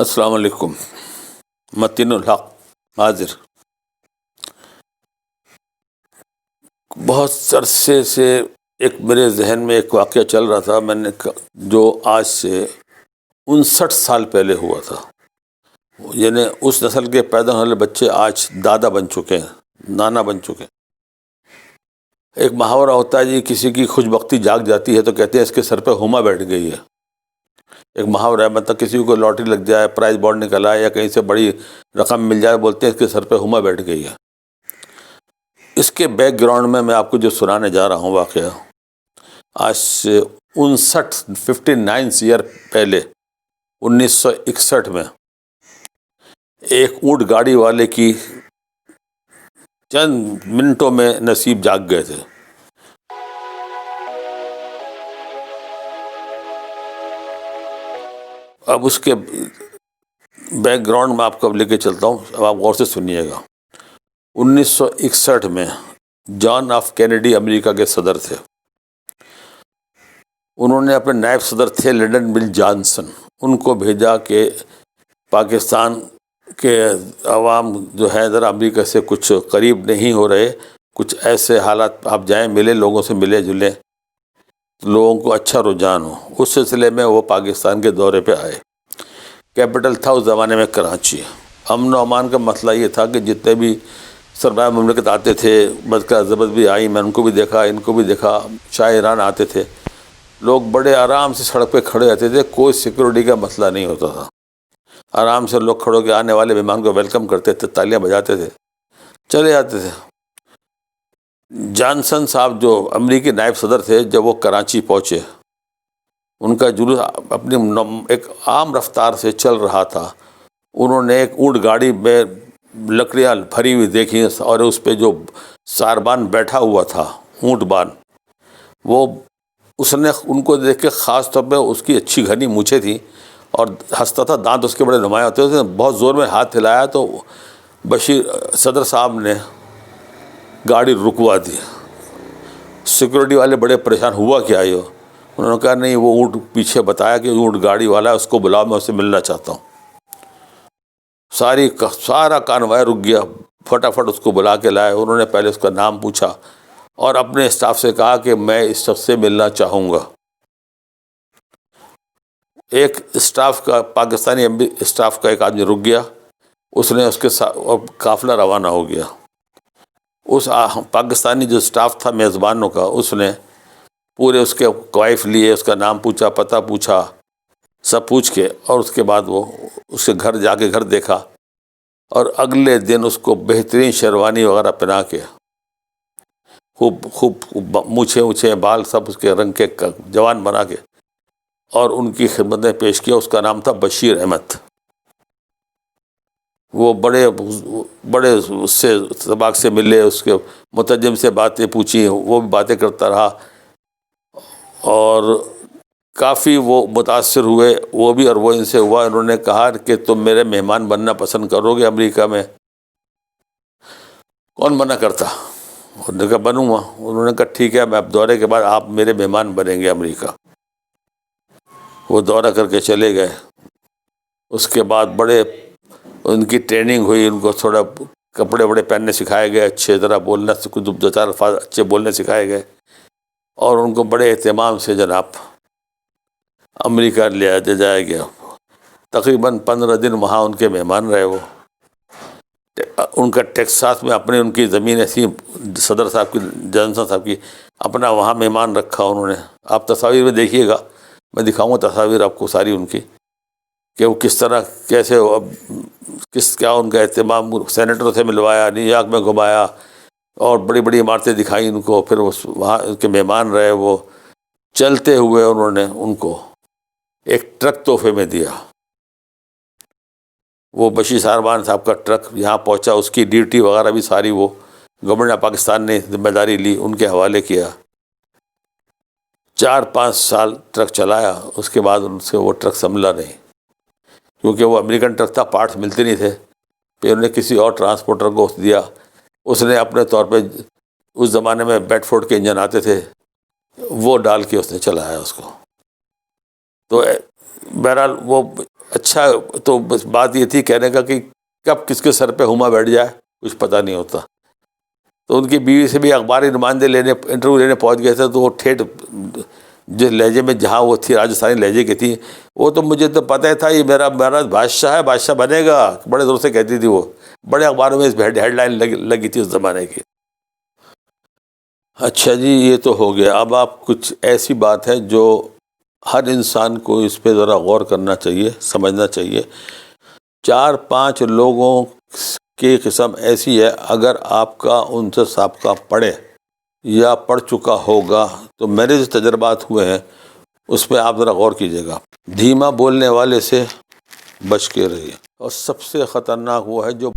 السلام علیکم. متین الحق حاضر. بہت عرصے سے ایک میرے ذہن میں ایک واقعہ چل رہا تھا، میں نے جو آج سے 59 سال پہلے ہوا تھا. یعنی اس نسل کے پیدا ہونے والے بچے آج دادا بن چکے ہیں، نانا بن چکے ہیں. ایک محاورہ ہوتا ہے جی، کسی کی خوش بختی جاگ جاتی ہے تو کہتے ہیں اس کے سر پہ ہما بیٹھ گئی ہے. ایک محاورہ ہے، مطلب کسی کو لاٹری لگ جائے، پرائز بانڈ نکل آئے یا کہیں سے بڑی رقم مل جائے، بولتے ہیں اس کے سر پہ ہما بیٹھ گئی ہے. اس کے بیک گراؤنڈ میں آپ کو جو سنانے جا رہا ہوں واقعہ، آج سے 59 ایئر پہلے 1961 میں ایک اونٹ گاڑی والے کی چند منٹوں میں نصیب جاگ گئے تھے. اب اس کے بیک گراؤنڈ میں آپ کو اب لے کے چلتا ہوں، اب آپ غور سے سنیے گا. 1961 میں جان ایف کینیڈی امریکہ کے صدر تھے. انہوں نے اپنے نائب صدر تھے لنڈن بل جانسن، ان کو بھیجا کہ پاکستان کے عوام جو ہے ذرا امریکہ سے کچھ قریب نہیں ہو رہے، کچھ ایسے حالات آپ جائیں، ملیں، لوگوں سے ملے جلیں، لوگوں کو اچھا رجحان ہو. اس سلسلے میں وہ پاکستان کے دورے پہ آئے. کیپٹل تھا اس زمانے میں کراچی. امن و امان کا مسئلہ یہ تھا کہ جتنے بھی سرمایہ مملکت آتے تھے، بدکار ضبط بھی آئی، میں ان کو بھی دیکھا، ان کو بھی دیکھا، شاہ ایران آتے تھے، لوگ بڑے آرام سے سڑک پہ کھڑے رہتے تھے، کوئی سیکورٹی کا مسئلہ نہیں ہوتا تھا. آرام سے لوگ کھڑے ہو کے آنے والے مہمان کو ویلکم کرتے تھے، تالیاں بجاتے تھے، چلے جاتے تھے. جانسن صاحب جو امریکی نائب صدر تھے، جب وہ کراچی پہنچے، ان کا جلوس اپنی ایک عام رفتار سے چل رہا تھا. انہوں نے ایک اونٹ گاڑی میں لکڑیاں بھری ہوئی دیکھی اور اس پہ جو ساربان بیٹھا ہوا تھا، اونٹ بان، وہ اس نے ان کو دیکھ کے خاص طور پہ اس کی اچھی گھنی مونچھیں تھیں اور ہنستا تھا، دانت اس کے بڑے نمایاں ہوتے تھے. بہت زور میں ہاتھ ہلایا تو بشیر صدر صاحب نے گاڑی رکوا دی. سیکورٹی والے بڑے پریشان، ہوا کیا یہ؟ انہوں نے کہا نہیں، وہ اونٹ پیچھے بتایا کہ اونٹ گاڑی والا ہے، اس کو بلاؤ، میں اس سے ملنا چاہتا ہوں. سارا کانوائے رک گیا، فٹافٹ اس کو بلا کے لائے. انہوں نے پہلے اس کا نام پوچھا اور اپنے اسٹاف سے کہا کہ میں اس شخص سے ملنا چاہوں گا. ایک اسٹاف کا، پاکستانی اسٹاف کا ایک آدمی رک گیا، اس نے اس کے ساتھ قافلہ روانہ ہو گیا. اس پاکستانی جو اسٹاف تھا میزبانوں کا، اس نے پورے اس کے کوائف لیے، اس کا نام پوچھا، پتہ پوچھا، سب پوچھ کے، اور اس کے بعد وہ اس کے گھر جا کے گھر دیکھا، اور اگلے دن اس کو بہترین شیروانی وغیرہ پہنا کے، خوب مونچھیں بال سب اس کے رنگ کے جوان بنا کے، اور ان کی خدمت میں پیش کیا. اس کا نام تھا بشیر احمد. وہ بڑے اس سے سباق سے ملے، اس کے مترجم سے باتیں پوچھی، وہ بھی باتیں کرتا رہا، اور کافی وہ متاثر ہوئے وہ بھی، اور وہ ان سے ہوا. انہوں نے کہا کہ تم میرے مہمان بننا پسند کرو گے امریکہ میں؟ کون منع کرتا؟ انہوں نے کہا بنوں گا. انہوں نے کہا ٹھیک ہے، میں اب دورے کے بعد آپ میرے مہمان بنیں گے امریکہ. وہ دورہ کر کے چلے گئے. اس کے بعد بڑے ان کی ٹریننگ ہوئی، ان کو تھوڑا کپڑے وڑے پہننے سکھائے گئے، اچھے طرح بولنا، کچھ دو چار الفاظ اچھے بولنے سکھائے گئے، اور ان کو بڑے اہتمام سے جناب امریکہ لے جایا گیا. تقریباً 15 دن وہاں ان کے مہمان رہے. وہ ان کا ٹیکساس میں اپنی ان کی زمین ایسی، صدر صاحب کی، جانسن صاحب کی، اپنا وہاں مہمان رکھا انہوں نے. آپ تصاویر میں دیکھیے گا، میں دکھاؤں گا تصاویر آپ کو ساری ان کی، کہ وہ کس طرح، کیسے کیا ان کا اہتمام. سینیٹر سے ملوایا، نیو یارک میں گھمایا، اور بڑی بڑی عمارتیں دکھائیں ان کو. پھر وہاں ان کے مہمان رہے. وہ چلتے ہوئے انہوں نے ان کو ایک ٹرک تحفے میں دیا. وہ بشیر ساربان صاحب کا ٹرک یہاں پہنچا، اس کی ڈیوٹی وغیرہ بھی ساری وہ گورنمنٹ آف پاکستان نے ذمہ داری لی، ان کے حوالے کیا. 4-5 سال ٹرک چلایا. اس کے بعد ان سے وہ ٹرک سنبھلا نہیں، کیونکہ وہ امریکن ٹرک تھا، پارٹس ملتے نہیں تھے. پھر انہوں نے کسی اور ٹرانسپورٹر کو دیا. اس نے اپنے طور پہ، اس زمانے میں بیڈ فورڈ کے انجن آتے تھے، وہ ڈال کے اس نے چلایا اس کو. تو بہرحال وہ اچھا تو بس بات یہ تھی کہنے کا کہ کب کس کے سر پہ ہما بیٹھ جائے کچھ پتہ نہیں ہوتا. تو ان کی بیوی سے بھی اخباری نمائندے انٹرویو لینے پہنچ گئے تھے. تو وہ ٹھیٹ جس لہجے میں جہاں وہ تھی راجستھانی لہجے کی تھی, وہ تو مجھے تو پتہ تھا یہ میرا بادشاہ ہے, بادشاہ بنے گا, بڑے زور سے کہتی تھی وہ. بڑے اخباروں میں اس ہیڈ لائن لگی تھی اس زمانے کی. اچھا جی, یہ تو ہو گیا. اب آپ کچھ ایسی بات ہے جو ہر انسان کو اس پہ ذرا غور کرنا چاہیے, سمجھنا چاہیے. 4-5 لوگوں کی قسم ایسی ہے, اگر آپ کا ان سے سابقہ پڑے یا پڑ چکا ہوگا تو میرے جو تجربات ہوئے ہیں اس پہ آپ ذرا غور کیجیے گا. دھیما بولنے والے سے بچ کے رہیے. اور سب سے خطرناک وہ ہے جو